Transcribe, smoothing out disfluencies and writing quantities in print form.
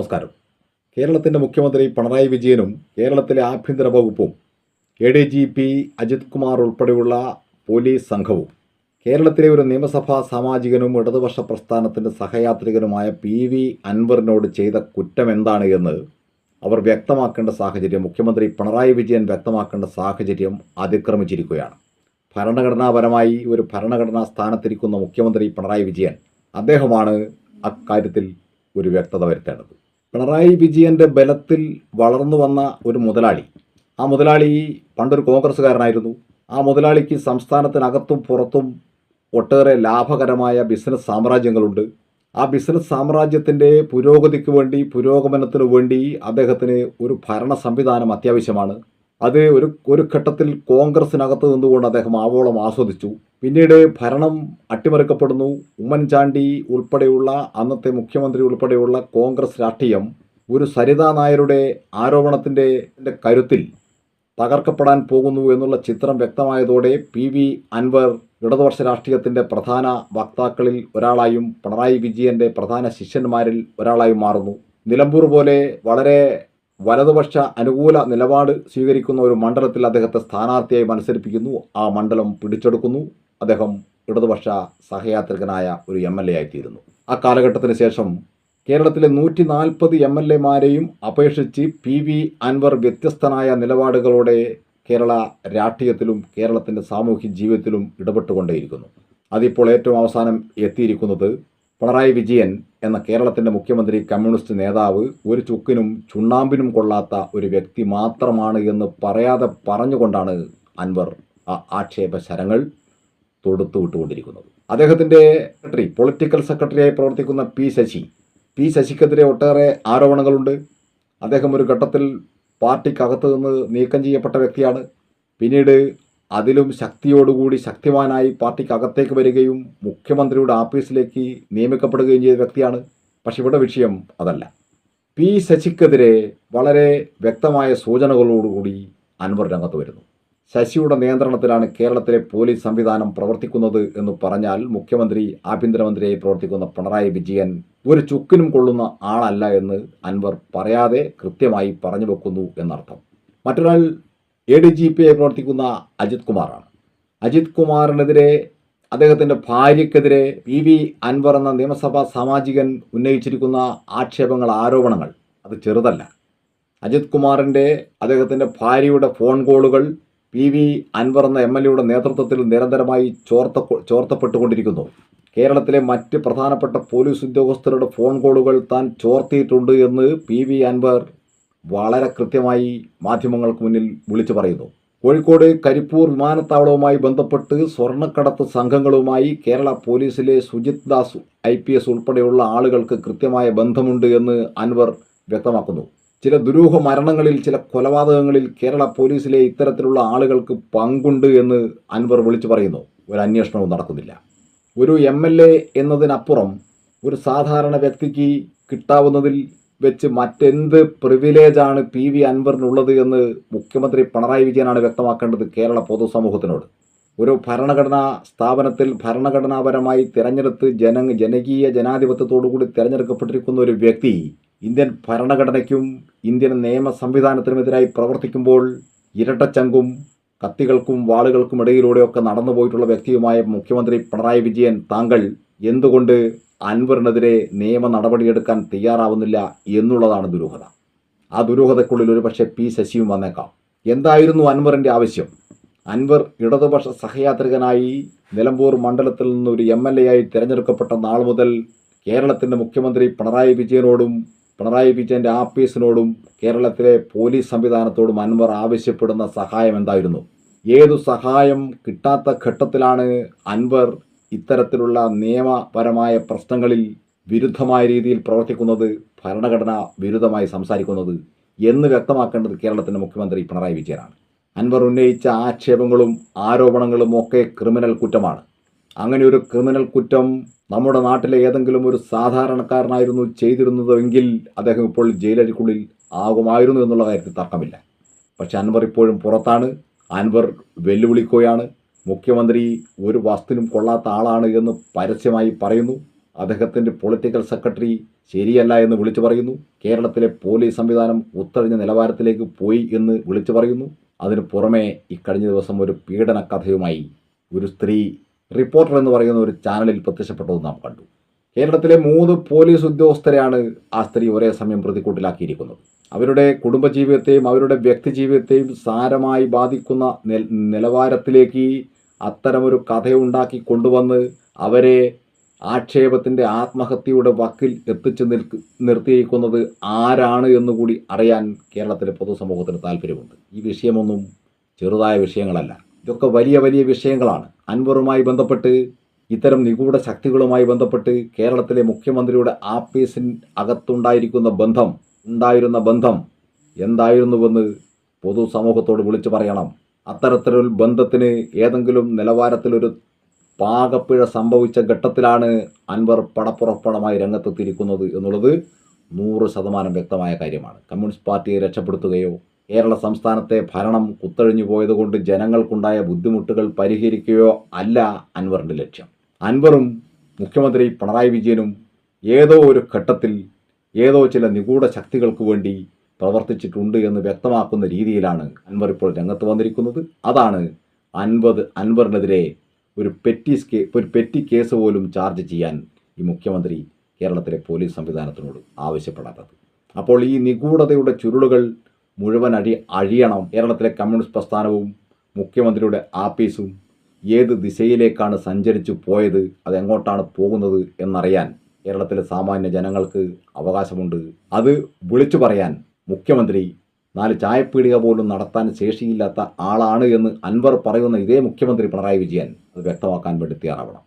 നമസ്കാരം. കേരളത്തിൻ്റെ മുഖ്യമന്ത്രി പിണറായി വിജയനും കേരളത്തിലെ ആഭ്യന്തര വകുപ്പും ADGP അജിത് കുമാർ ഉൾപ്പെടെയുള്ള പോലീസ് സംഘവും കേരളത്തിലെ ഒരു നിയമസഭാ സാമാജികനും ഇടതുപക്ഷ പ്രസ്ഥാനത്തിൻ്റെ സഹയാത്രികനുമായ PV അൻവറിനോട് ചെയ്ത കുറ്റം എന്താണ് എന്ന് അവർ വ്യക്തമാക്കേണ്ട സാഹചര്യം, മുഖ്യമന്ത്രി പിണറായി വിജയൻ വ്യക്തമാക്കേണ്ട സാഹചര്യം അതിക്രമിച്ചിരിക്കുകയാണ്. ഭരണഘടനാപരമായി ഒരു ഭരണഘടനാ സ്ഥാനത്തിരിക്കുന്ന മുഖ്യമന്ത്രി പിണറായി വിജയൻ, അദ്ദേഹമാണ് അക്കാര്യത്തിൽ ഒരു വ്യക്തത വരുത്തേണ്ടത്. പിണറായി വിജയൻ്റെ ബലത്തിൽ വളർന്നു വന്ന ഒരു മുതലാളി, ആ മുതലാളി പണ്ടൊരു കോൺഗ്രസ്സുകാരനായിരുന്നു. ആ മുതലാളിക്ക് സംസ്ഥാനത്തിനകത്തും പുറത്തും ഒട്ടേറെ ലാഭകരമായ ബിസിനസ് സാമ്രാജ്യങ്ങളുണ്ട്. ആ ബിസിനസ് സാമ്രാജ്യത്തിൻ്റെ പുരോഗതിക്ക് വേണ്ടി, പുരോഗമനത്തിനു വേണ്ടി അദ്ദേഹത്തിന് ഒരു ഭരണ സംവിധാനം അത്യാവശ്യമാണ്. അത് ഒരു ഘട്ടത്തിൽ കോൺഗ്രസിനകത്ത് നിന്നുകൊണ്ട് അദ്ദേഹം ആവോളം ആസ്വദിച്ചു. പിന്നീട് ഭരണം അട്ടിമറിക്കപ്പെടുന്നു. ഉമ്മൻചാണ്ടി ഉൾപ്പെടെയുള്ള, അന്നത്തെ മുഖ്യമന്ത്രി ഉൾപ്പെടെയുള്ള കോൺഗ്രസ് രാഷ്ട്രീയം ഒരു സരിതാ നായരുടെ ആരോപണത്തിൻ്റെ കരുത്തിൽ തകർക്കപ്പെടാൻ പോകുന്നു എന്നുള്ള ചിത്രം വ്യക്തമായതോടെ PV അൻവർ ഇടതുപക്ഷ രാഷ്ട്രീയത്തിൻ്റെ പ്രധാന വക്താക്കളിൽ ഒരാളായും പിണറായി വിജയൻ്റെ പ്രധാന ശിഷ്യന്മാരിൽ ഒരാളായും മാറുന്നു. നിലമ്പൂർ പോലെ വളരെ വലതുപക്ഷ അനുകൂല നിലപാട് സ്വീകരിക്കുന്ന ഒരു മണ്ഡലത്തിൽ അദ്ദേഹത്തെ സ്ഥാനാർത്ഥിയായി മത്സരിപ്പിക്കുന്നു. ആ മണ്ഡലം പിടിച്ചെടുക്കുന്നു. അദ്ദേഹം ഇടതുപക്ഷ സഹയാത്രികനായ ഒരു MLA ആയിത്തീരുന്നു. ആ കാലഘട്ടത്തിന് ശേഷം കേരളത്തിലെ 140 MLA-മാരെയും അപേക്ഷിച്ച് PV അൻവർ വ്യത്യസ്തനായ നിലപാടുകളോടെ കേരള രാഷ്ട്രീയത്തിലും കേരളത്തിൻ്റെ സാമൂഹ്യ ജീവിതത്തിലും ഇടപെട്ടുകൊണ്ടേയിരിക്കുന്നു. അതിപ്പോൾ ഏറ്റവും അവസാനം എത്തിയിരിക്കുന്നത് പിണറായി വിജയൻ എന്ന കേരളത്തിൻ്റെ മുഖ്യമന്ത്രി, കമ്മ്യൂണിസ്റ്റ് നേതാവ്, ഒരു ചുക്കിനും ചുണ്ണാമ്പിനും കൊള്ളാത്ത ഒരു വ്യക്തി മാത്രമാണ് എന്ന് പറയാതെ പറഞ്ഞുകൊണ്ടാണ് അൻവർ ആ ആക്ഷേപ ശരങ്ങൾ തൊടുത്തു വിട്ടുകൊണ്ടിരിക്കുന്നത്. അദ്ദേഹത്തിൻ്റെ പൊളിറ്റിക്കൽ സെക്രട്ടറിയായി പ്രവർത്തിക്കുന്ന പി ശശിക്കെതിരെ ഒട്ടേറെ ആരോപണങ്ങളുണ്ട്. അദ്ദേഹം ഒരു ഘട്ടത്തിൽ പാർട്ടിക്കകത്ത് നിന്ന് നീക്കം ചെയ്യപ്പെട്ട വ്യക്തിയാണ്. പിന്നീട് അതിലും ശക്തിയോടുകൂടി ശക്തിമാനായി പാർട്ടിക്കകത്തേക്ക് വരികയും മുഖ്യമന്ത്രിയുടെ ആഫീസിലേക്ക് നിയമിക്കപ്പെടുകയും ചെയ്ത വ്യക്തിയാണ്. പക്ഷെ ഇവിടെ വിഷയം അതല്ല. പി ശശിക്കെതിരെ വളരെ വ്യക്തമായ സൂചനകളോടുകൂടി അൻവർ രംഗത്ത് വരുന്നു. ശശിയുടെ നിയന്ത്രണത്തിലാണ് കേരളത്തിലെ പോലീസ് സംവിധാനം പ്രവർത്തിക്കുന്നത് എന്ന് പറഞ്ഞാൽ മുഖ്യമന്ത്രി, ആഭ്യന്തരമന്ത്രിയായി പ്രവർത്തിക്കുന്ന പിണറായി വിജയൻ ഒരു ചുക്കിനും കൊള്ളുന്ന ആളല്ല എന്ന് അൻവർ പറയാതെ കൃത്യമായി പറഞ്ഞു വെക്കുന്നു എന്നർത്ഥം. മറ്റൊരാൾ ADGP-ആയി പ്രവർത്തിക്കുന്ന അജിത് കുമാറാണ്. അജിത് കുമാറിനെതിരെ, അദ്ദേഹത്തിൻ്റെ ഭാര്യയ്ക്കെതിരെ PV അൻവർ എന്ന നിയമസഭാ സാമാജികൻ ഉന്നയിച്ചിരിക്കുന്ന ആക്ഷേപങ്ങൾ, ആരോപണങ്ങൾ അത് ചെറുതല്ല. അജിത് കുമാറിൻ്റെ, അദ്ദേഹത്തിൻ്റെ ഭാര്യയുടെ ഫോൺ കോളുകൾ PV അൻവർ എന്ന MLA-യുടെ നേതൃത്വത്തിൽ നിരന്തരമായി ചോർത്തപ്പെട്ടുകൊണ്ടിരിക്കുന്നു. കേരളത്തിലെ മറ്റ് പ്രധാനപ്പെട്ട പോലീസ് ഉദ്യോഗസ്ഥരുടെ ഫോൺ കോളുകൾ താൻ ചോർത്തിയിട്ടുണ്ട് എന്ന് PV അൻവർ വളരെ കൃത്യമായി മാധ്യമങ്ങൾക്ക് മുന്നിൽ വിളിച്ചു പറയുന്നു. കോഴിക്കോട് കരിപ്പൂർ വിമാനത്താവളവുമായി ബന്ധപ്പെട്ട് സ്വർണ്ണക്കടത്ത് സംഘങ്ങളുമായി കേരള പോലീസിലെ സുജിത് ദാസ് IPS ഉൾപ്പെടെയുള്ള ആളുകൾക്ക് കൃത്യമായ ബന്ധമുണ്ട് എന്ന് അൻവർ വ്യക്തമാക്കുന്നു. ചില ദുരൂഹ മരണങ്ങളിൽ, ചില കൊലപാതകങ്ങളിൽ കേരള പോലീസിലെ ഇത്തരത്തിലുള്ള ആളുകൾക്ക് പങ്കുണ്ട് എന്ന് അൻവർ വിളിച്ചു പറയുന്നു. ഒരു അന്വേഷണവും നടക്കുന്നില്ല. ഒരു MLA എന്നതിനപ്പുറം ഒരു സാധാരണ വ്യക്തിക്ക് കിട്ടാവുന്നതിൽ വെച്ച് മറ്റെന്ത് പ്രിവിലേജാണ് PV അൻവറിനുള്ളത് എന്ന് മുഖ്യമന്ത്രി പിണറായി വിജയനാണ് വ്യക്തമാക്കേണ്ടത് കേരള പൊതുസമൂഹത്തിനോട്. ഒരു ഭരണഘടനാ സ്ഥാപനത്തിൽ ഭരണഘടനാപരമായി തിരഞ്ഞെടുത്ത് ജനകീയ ജനാധിപത്യത്തോടുകൂടി തിരഞ്ഞെടുക്കപ്പെട്ടിരിക്കുന്ന ഒരു വ്യക്തി ഇന്ത്യൻ ഭരണഘടനയ്ക്കും ഇന്ത്യൻ നിയമ സംവിധാനത്തിനുമെതിരായി പ്രവർത്തിക്കുമ്പോൾ ഇരട്ടച്ചങ്കും കത്തികൾക്കും വാളുകൾക്കും ഇടയിലൂടെയൊക്കെ നടന്നു പോയിട്ടുള്ള വ്യക്തിയുമായ മുഖ്യമന്ത്രി പിണറായി വിജയൻ, താങ്കൾ എന്തുകൊണ്ട് അൻവറിനെതിരെ നിയമ നടപടിയെടുക്കാൻ തയ്യാറാവുന്നില്ല എന്നുള്ളതാണ് ദുരൂഹത. ആ ദുരൂഹതയ്ക്കുള്ളിൽ ഒരു പക്ഷേ പി ശശിയും വന്നേക്കാം. എന്തായിരുന്നു അൻവറിൻ്റെ ആവശ്യം? അൻവർ ഇടതുപക്ഷ സഹയാത്രികനായി നിലമ്പൂർ മണ്ഡലത്തിൽ നിന്ന് ഒരു MLA-ആയി തിരഞ്ഞെടുക്കപ്പെട്ട നാൾ മുതൽ കേരളത്തിൻ്റെ മുഖ്യമന്ത്രി പിണറായി വിജയനോടും പിണറായി വിജയൻ്റെ ആഫീസിനോടും കേരളത്തിലെ പോലീസ് സംവിധാനത്തോടും അൻവർ ആവശ്യപ്പെടുന്ന സഹായം എന്തായിരുന്നു? ഏതു സഹായം കിട്ടാത്ത ഘട്ടത്തിലാണ് അൻവർ ഇത്തരത്തിലുള്ള നിയമപരമായ പ്രശ്നങ്ങളിൽ വിരുദ്ധമായ രീതിയിൽ പ്രവർത്തിക്കുന്നത്, ഭരണഘടന വിരുദ്ധമായി സംസാരിക്കുന്നത് എന്ന് വ്യക്തമാക്കേണ്ടത് കേരളത്തിൻ്റെ മുഖ്യമന്ത്രി പിണറായി വിജയനാണ്. അൻവർ ഉന്നയിച്ച ആക്ഷേപങ്ങളും ആരോപണങ്ങളും ഒക്കെ ക്രിമിനൽ കുറ്റമാണ്. അങ്ങനെ ഒരു ക്രിമിനൽ കുറ്റം നമ്മുടെ നാട്ടിലെ ഏതെങ്കിലും ഒരു സാധാരണക്കാരനായിരുന്നു ചെയ്തിരുന്നതെങ്കിൽ അദ്ദേഹം ഇപ്പോൾ ജയിലഴിക്കുള്ളിൽ ആകുമായിരുന്നു എന്നുള്ള കാര്യത്തിൽ തർക്കമില്ല. പക്ഷെ അൻവർ ഇപ്പോഴും പുറത്താണ്. അൻവർ വെല്ലുവിളിക്കുകയാണ്. മുഖ്യമന്ത്രി ഒരു വസ്തുവിനും കൊള്ളാത്ത ആളാണ് എന്ന് പരസ്യമായി പറയുന്നു. അദ്ദേഹത്തിൻ്റെ പൊളിറ്റിക്കൽ സെക്രട്ടറി ശരിയല്ല എന്ന് വിളിച്ചു പറയുന്നു. കേരളത്തിലെ പോലീസ് സംവിധാനം ഉത്തരഞ്ഞ നിലവാരത്തിലേക്ക് പോയി എന്ന് വിളിച്ചു പറയുന്നു. അതിന് പുറമെ ഇക്കഴിഞ്ഞ ദിവസം ഒരു പീഡന കഥയുമായി ഒരു സ്ത്രീ റിപ്പോർട്ടർ എന്ന് പറയുന്ന ഒരു ചാനലിൽ പ്രത്യക്ഷപ്പെട്ടത് നാം കണ്ടു. കേരളത്തിലെ 3 പോലീസ് ഉദ്യോഗസ്ഥരെയാണ് ആ സ്ത്രീ ഒരേ സമയം പ്രതിക്കൂട്ടിലാക്കിയിരിക്കുന്നത്. അവരുടെ കുടുംബജീവിതത്തെയും അവരുടെ വ്യക്തിജീവിതത്തെയും സാരമായി ബാധിക്കുന്ന നിലവാരത്തിലേക്ക് അത്തരമൊരു കഥയുണ്ടാക്കി കൊണ്ടുവന്ന് അവരെ ആക്ഷേപത്തിൻ്റെ ആത്മഹത്യയുടെ വക്കിൽ എത്തിച്ചു നിർത്തിയിരിക്കുന്നത് ആരാണ് എന്നുകൂടി അറിയാൻ കേരളത്തിലെ പൊതുസമൂഹത്തിന് താല്പര്യമുണ്ട്. ഈ വിഷയമൊന്നും ചെറുതായ വിഷയങ്ങളല്ല, ഇതൊക്കെ വലിയ വലിയ വിഷയങ്ങളാണ്. അൻവറുമായി ബന്ധപ്പെട്ട്, ഇത്തരം നിഗൂഢ ശക്തികളുമായി ബന്ധപ്പെട്ട് കേരളത്തിലെ മുഖ്യമന്ത്രിയുടെ ആഫീസിന് അകത്തുണ്ടായിരുന്ന ബന്ധം എന്തായിരുന്നുവെന്ന് പൊതുസമൂഹത്തോട് വിളിച്ചു പറയണം. അത്തരത്തിലൊരു ബന്ധത്തിന് ഏതെങ്കിലും നിലവാരത്തിലൊരു പാകപ്പിഴ സംഭവിച്ച ഘട്ടത്തിലാണ് അൻവർ പടപ്പുറപ്പണമായി രംഗത്തെത്തിയിരിക്കുന്നത് എന്നുള്ളത് 100% വ്യക്തമായ കാര്യമാണ്. കമ്മ്യൂണിസ്റ്റ് പാർട്ടിയെ രക്ഷപ്പെടുത്തുകയോ കേരള സംസ്ഥാനത്തെ ഭരണം കുത്തഴിഞ്ഞു പോയതുകൊണ്ട് ജനങ്ങൾക്കുണ്ടായ ബുദ്ധിമുട്ടുകൾ പരിഹരിക്കുകയോ അല്ല അൻവറിൻ്റെ ലക്ഷ്യം. അൻവറും മുഖ്യമന്ത്രി പിണറായി വിജയനും ഏതോ ഒരു ഘട്ടത്തിൽ ഏതോ ചില നിഗൂഢ ശക്തികൾക്ക് വേണ്ടി പ്രവർത്തിച്ചിട്ടുണ്ട് എന്ന് വ്യക്തമാക്കുന്ന രീതിയിലാണ് അൻവർ ഇപ്പോൾ രംഗത്ത് വന്നിരിക്കുന്നത്. അതാണ് അൻവറിനെതിരെ ഒരു പെറ്റി കേസ് പോലും ചാർജ് ചെയ്യാൻ ഈ മുഖ്യമന്ത്രി കേരളത്തിലെ പോലീസ് സംവിധാനത്തിനോട് ആവശ്യപ്പെടാത്തത്. അപ്പോൾ ഈ നിഗൂഢതയുടെ ചുരുളുകൾ മുഴുവൻ അഴിയണം. കേരളത്തിലെ കമ്മ്യൂണിസ്റ്റ് പ്രസ്ഥാനവും മുഖ്യമന്ത്രിയുടെ ആഫീസും ഏത് ദിശയിലേക്കാണ് സഞ്ചരിച്ചു പോയത്, അതെങ്ങോട്ടാണ് പോകുന്നത് എന്നറിയാൻ കേരളത്തിലെ സാമാന്യ ജനങ്ങൾക്ക് അവകാശമുണ്ട്. അത് വിളിച്ചു പറയാൻ മുഖ്യമന്ത്രി 4 ചായപ്പീടിക പോലും നടത്താൻ ശേഷിയില്ലാത്ത ആളാണ് എന്ന് അൻവർ പറയുന്ന ഇതേ മുഖ്യമന്ത്രി പിണറായി വിജയൻ അത് വ്യക്തമാക്കാൻ വേണ്ടി തയ്യാറാവണം.